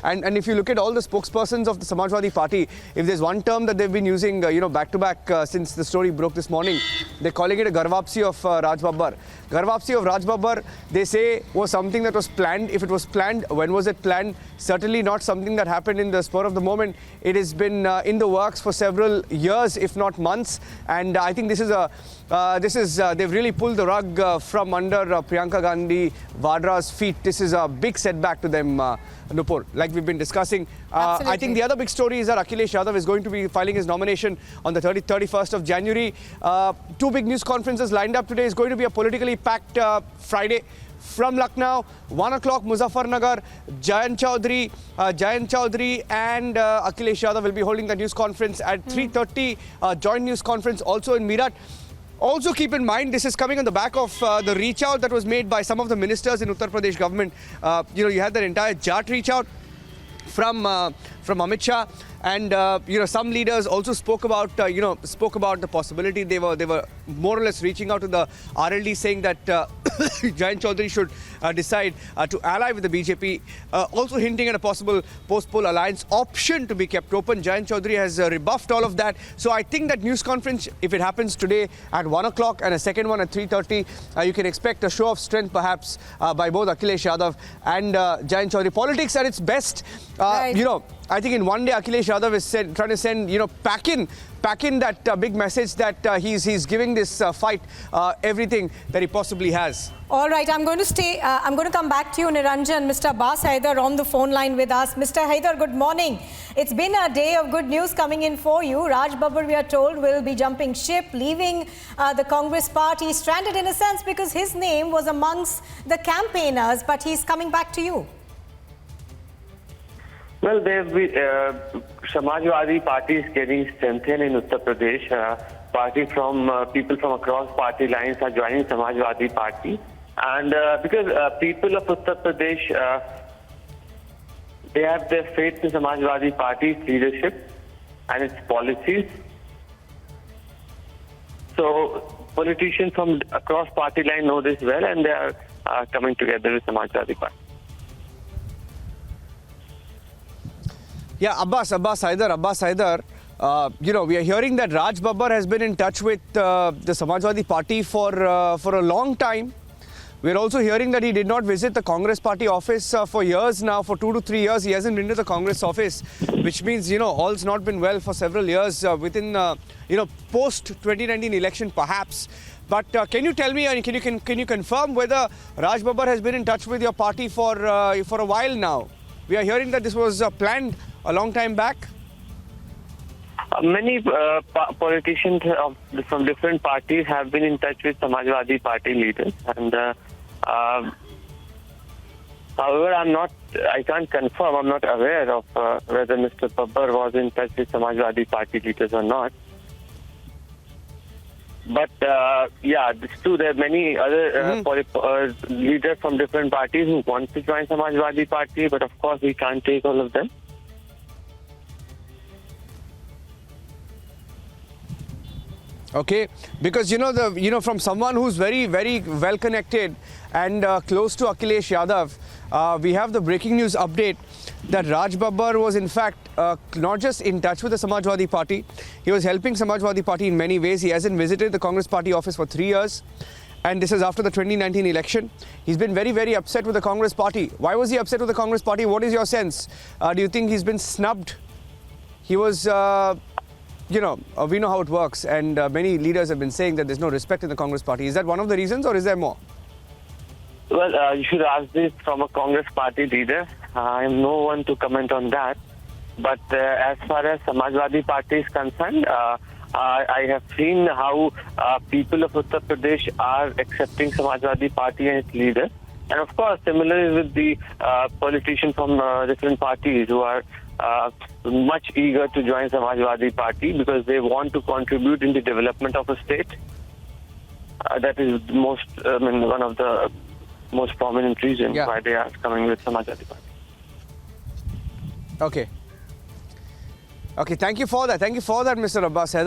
And if you look at all the spokespersons of the Samajwadi Party, if there's one term that they've been using, back to back since the story broke this morning, they're calling it a Garvapsi of Raj Babbar. Garvapsi of Raj Babbar, they say, was something that was planned. If it was planned, when was it planned? Certainly not something that happened in the spur of the moment. It has been in the works for several years, if not months. And I think they've really pulled the rug from under Priyanka Gandhi Vadra's feet. This is a big setback to them, Nupur, like we've been discussing. I think the other big story is that Akhilesh Yadav is going to be filing his nomination on the 31st of January. Two big news conferences lined up today. It's going to be a politically packed Friday. From Lucknow, 1 o'clock, Muzaffarnagar, Jayant Chaudhary and Akhilesh Yadav will be holding the news conference at 3:30. Joint news conference also in Meerut. Also keep in mind, this is coming on the back of the reach out that was made by some of the ministers in Uttar Pradesh government. You had that entire Jat reach out from Amit Shah, and some leaders also spoke about the possibility. They were more or less reaching out to the RLD, saying that Jayant Chaudhary should decide to ally with the BJP, also hinting at a possible post-poll alliance option to be kept open. Jayant Chaudhary has rebuffed all of that. So I think that news conference, if it happens today at 1 o'clock and a second one at 3:30, you can expect a show of strength perhaps by both Akhilesh Yadav and Jayant Chaudhary. Politics at its best, Right. I think in one day Akhilesh Yadav is trying to send, pack in that big message that he's giving this fight everything that he possibly has. All right, I'm going to come back to you, Niranjan. Mr. Abbas Haider on the phone line with us. Mr. Haider, good morning. It's been a day of good news coming in for you. Raj Babbar, we are told, will be jumping ship, leaving the Congress party, stranded in a sense because his name was amongst the campaigners, but he's coming back to you. Well, Samajwadi Party is getting strengthened in Uttar Pradesh. People from across party lines are joining Samajwadi Party. And because people of Uttar Pradesh, they have their faith in Samajwadi Party's leadership and its policies. So politicians from across party line know this well, and they are coming together with Samajwadi Party. Yeah, Abbas Haider, we are hearing that Raj Babbar has been in touch with the Samajwadi Party for a long time. We're also hearing that he did not visit the Congress Party office for years now. For 2 to 3 years, he hasn't been to the Congress office, which means, all's not been well for several years within, post-2019 election perhaps. But can you tell me, and can you confirm whether Raj Babbar has been in touch with your party for a while now? We are hearing that this was planned a long time back. Many politicians from different parties have been in touch with Samajwadi Party leaders, and however, I can't confirm. I'm not aware of whether Mr. Babbar was in touch with Samajwadi Party leaders or not. But it's true. There are many other leaders from different parties who want to join Samajwadi Party, but of course we can't take all of them. Okay, because from someone who's very, very well connected and close to Akhilesh Yadav, we have the breaking news update that Raj Babbar was in fact not just in touch with the Samajwadi Party, he was helping Samajwadi Party in many ways. He hasn't visited the Congress Party office for 3 years, and this is after the 2019 election. He's been very, very upset with the Congress Party. Why was he upset with the Congress Party? What is your sense? Do you think he's been snubbed? He was... we know how it works, and many leaders have been saying that there's no respect in the Congress Party. Is that one of the reasons, or is there more? Well, you should ask this from a Congress Party leader. I am no one to comment on that. But as far as Samajwadi Party is concerned, I have seen how people of Uttar Pradesh are accepting Samajwadi Party and its leader. And of course, similarly with the politicians from different parties who are much eager to join Samajwadi Party because they want to contribute in the development of a state. That is one of the most prominent reasons why they are coming with Samajwadi Party. Okay. Okay, thank you for that. Thank you for that, Mr. Abbas Haider.